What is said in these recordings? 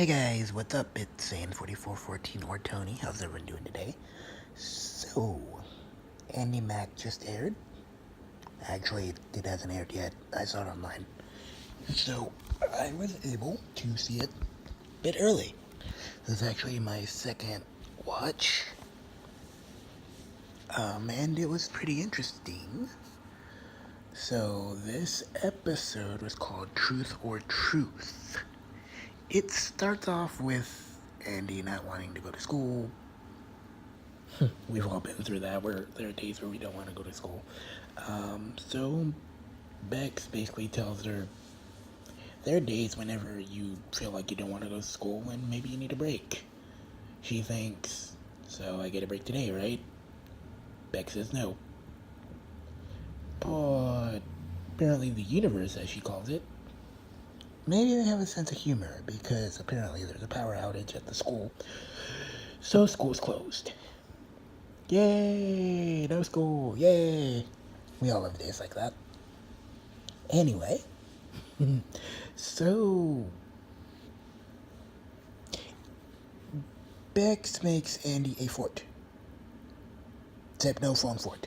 Hey guys, what's up? It's Sand4414 or Tony. How's everyone doing today? So, Andi Mack just aired. Actually, it hasn't aired yet. I saw it online. So, I was able to see it a bit early. This is actually my second watch. And it was pretty interesting. So, this episode was called Truth or Truth. It starts off with Andi not wanting to go to school. We've all been through that, where there are days where we don't want to go to school. So Bex basically tells her there are days whenever you feel like you don't want to go to school and maybe you need a break. She thinks, so I get a break today, right? Bex says no. But apparently the universe, as she calls it, maybe they have a sense of humor because apparently there's a power outage at the school. So school's closed. Yay! No school! Yay! We all love days like that. Anyway, so Bex makes Andi a fort. Except no phone fort.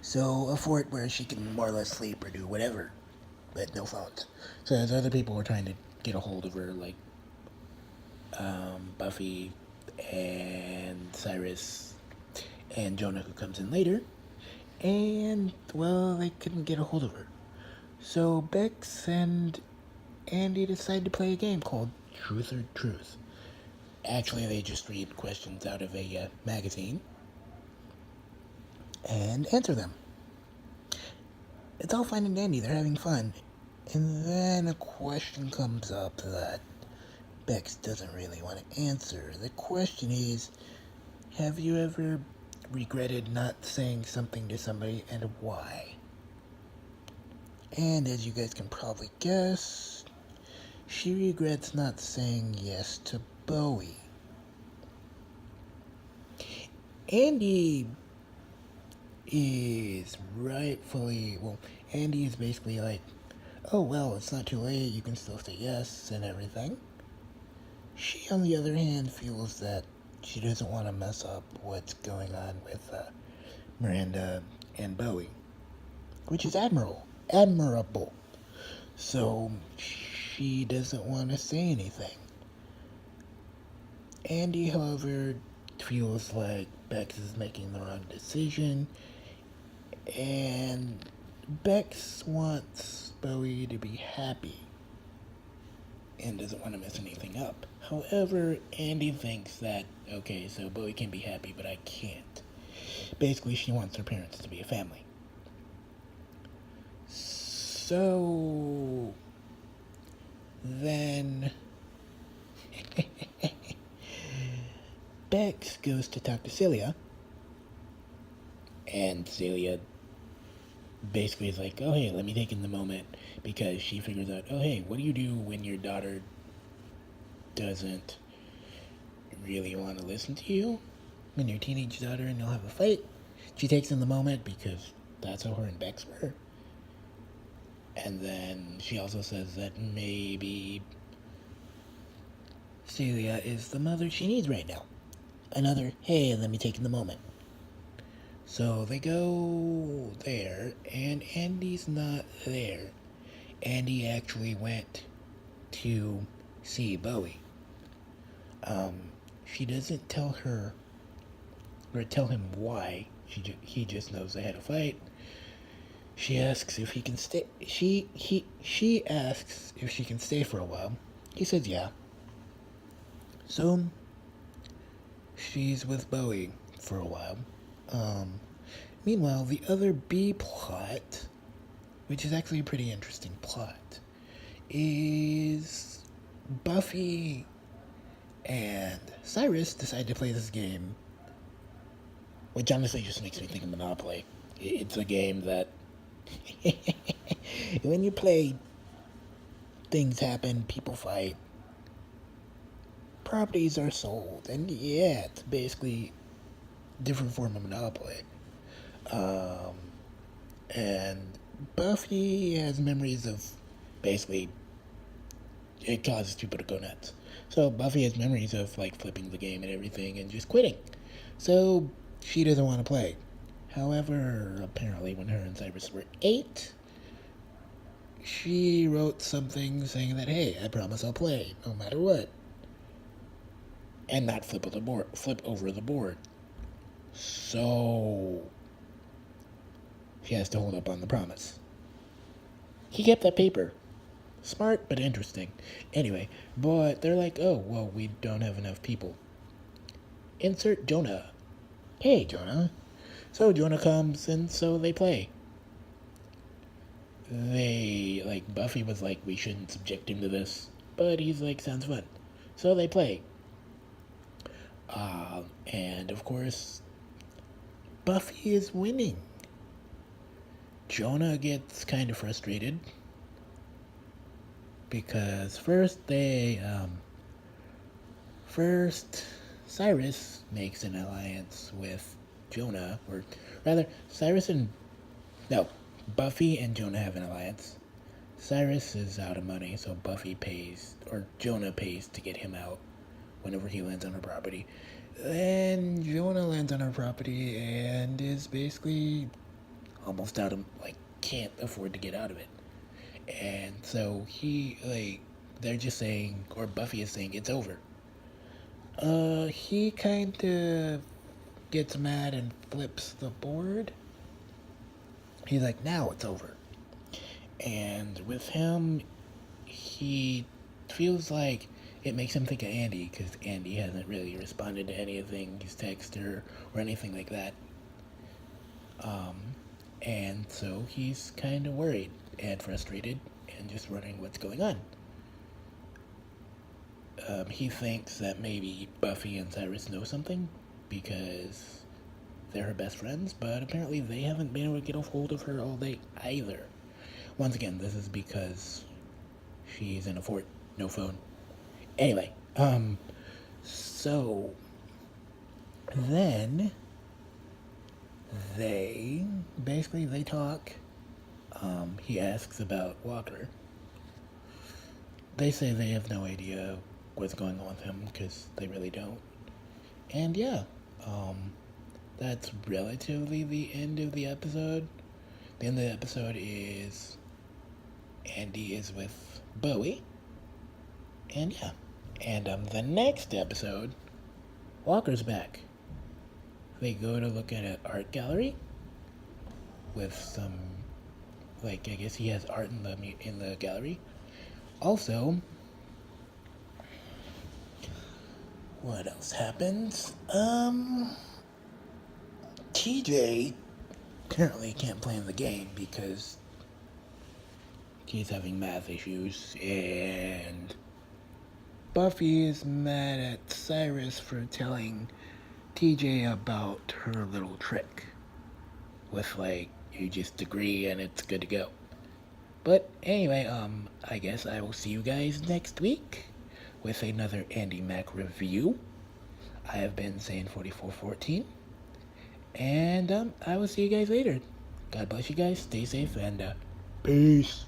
So a fort where she can more or less sleep or do whatever, but no phones. So as other people were trying to get a hold of her, like Buffy and Cyrus and Jonah, who comes in later, and well, they couldn't get a hold of her. So Bex and Andi decide to play a game called Truth or Truth. Actually, they just read questions out of a magazine and answer them. It's all fine and dandy, they're having fun. And then a question comes up that Bex doesn't really want to answer. The question is, have you ever regretted not saying something to somebody and why? And as you guys can probably guess, she regrets not saying yes to Bowie. Andi is rightfully, well, Andi is basically like, oh, well, it's not too late, you can still say yes and everything. She, on the other hand, feels that she doesn't want to mess up what's going on with Miranda and Bowie, which is admirable. So she doesn't want to say anything. Andi, however, feels like Bex is making the wrong decision, and Bex wants Bowie to be happy and doesn't want to mess anything up. However, Andi thinks that, okay, so Bowie can be happy, but I can't. Basically, she wants her parents to be a family. So then Bex goes to talk to Celia, and Celia basically is like, oh hey, let me take in the moment, because she figures out, oh hey, what do you do when your daughter doesn't really want to listen to you? When your teenage daughter and you'll have a fight? She takes in the moment because that's how her and Bex were. And then she also says that maybe Celia is the mother she needs right now. Another, hey, let me take in the moment. So they go there, and Andi's not there. Andi actually went to see Bowie. She doesn't tell her, or tell him why. He just knows they had a fight. She asks if he can stay. She asks if she can stay for a while. He says yeah. So she's with Bowie for a while. Meanwhile, the other B plot, which is actually a pretty interesting plot, is Buffy and Cyrus decide to play this game, which honestly just makes me think of Monopoly. It's a game that when you play, things happen, people fight, properties are sold, and yeah, it's basically a different form of Monopoly. And Buffy has memories of basically it causes people to go nuts. So Buffy has memories of like flipping the game and everything and just quitting. So she doesn't want to play. However, apparently when her and Cyrus were 8, she wrote something saying that, hey, I promise I'll play no matter what. And not flip over the board. So she has to hold up on the promise. He kept that paper. Smart, but interesting. Anyway, but they're like, oh, well, we don't have enough people. Insert Jonah. Hey, Jonah. So Jonah comes, and so they play. Buffy was like, we shouldn't subject him to this. But he's like, sounds fun. So they play. And of course, Buffy is winning. Jonah gets kind of frustrated because first Cyrus makes an alliance with Jonah, or rather, Buffy and Jonah have an alliance. Cyrus is out of money, so Jonah pays to get him out whenever he lands on her property. Then Jonah lands on her property and is basically almost out of, can't afford to get out of it. And so they're just saying, or Buffy is saying, it's over. He kind of gets mad and flips the board. He's like, now it's over. And with him, he feels like it makes him think of Andi, because Andi hasn't really responded to anything he's texted her or anything like that. And so he's kind of worried and frustrated and just wondering what's going on. He thinks that maybe Buffy and Cyrus know something because they're her best friends, but apparently they haven't been able to get a hold of her all day either. Once again, this is because she's in a fort, no phone. Anyway, so then they talk. He asks about Walker. They say they have no idea what's going on with him because they really don't. And yeah, that's relatively the end of the episode. The end of the episode is Andi is with Bowie. And yeah. And the next episode, Walker's back. They go to look at an art gallery with some, I guess he has art in the gallery. Also, what else happens? TJ apparently can't play in the game because he's having math issues, and Buffy is mad at Cyrus for telling TJ about her little trick with you just agree and it's good to go. But anyway, I guess I will see you guys next week with another Andi Mack review. I have been saying 4414, and I will see you guys later. God bless you guys, stay safe, and peace.